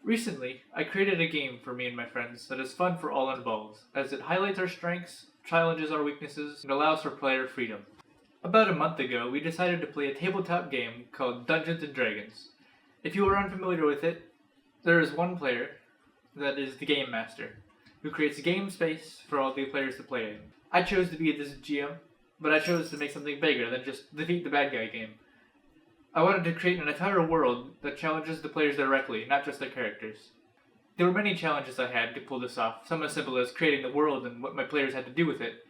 Recently, I created a game for me and my friends that is fun for all involved, as it highlights our strengths, challenges our weaknesses, and allows for player freedom. About a month ago, we decided to play a tabletop game called Dungeons and Dragons. If you are unfamiliar with it, there is one player that is the game master, who creates a game space for all the players to play in. I chose to be this GM, but I chose to make something bigger than just defeat the bad guy game. I wanted to create an entire world that challenges the players directly, not just their characters. There were many challenges I had to pull this off, some as simple as creating the world and what my players had to do with it.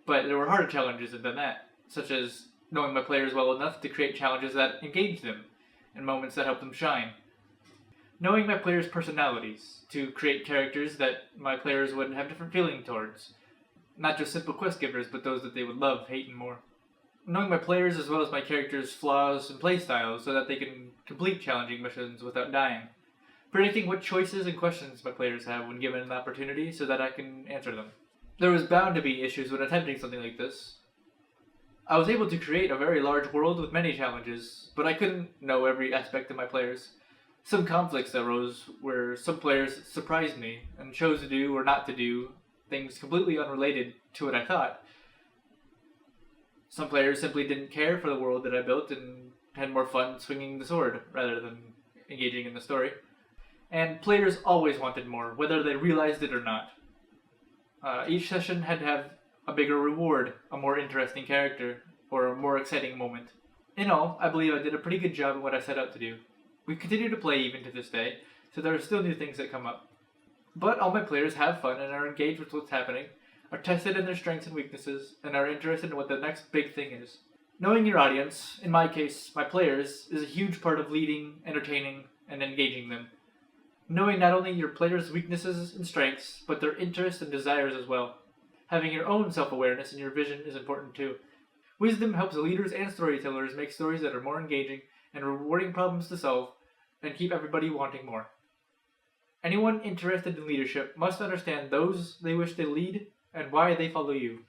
But there were harder challenges than that, such as knowing my players well enough to create challenges that engage them, and moments that help them shine. Knowing my players' personalities, to create characters that my players would have different feelings towards. Not just simple quest givers, but those that they would love, hate, and more. Knowing my players as well as my characters' flaws and playstyles so that they can complete challenging missions without dying. Predicting what choices and questions my players have when given an opportunity so that I can answer them. There was bound to be issues when attempting something like this. I was able to create a very large world with many challenges, but I couldn't know every aspect of my players. Some conflicts arose where some players surprised me and chose to do or not to do things completely unrelated to what I thought. Some players simply didn't care for the world that I built and had more fun swinging the sword rather than engaging in the story. And players always wanted more, whether they realized it or not. Each session had to have a bigger reward, a more interesting character, or a more exciting moment. In all, I believe I did a pretty good job of what I set out to do. We continue to play even to this day, so there are still new things that come up. But all my players have fun and are engaged with what's happening, are tested in their strengths and weaknesses, and are interested in what the next big thing is. Knowing your audience, in my case, my players, is a huge part of leading, entertaining, and engaging them. Knowing not only your players' weaknesses and strengths, but their interests and desires as well. Having your own self-awareness and your vision is important too. Wisdom helps leaders and storytellers make stories that are more engaging and rewarding problems to solve, and keep everybody wanting more. Anyone interested in leadership must understand those they wish to lead and why they follow you.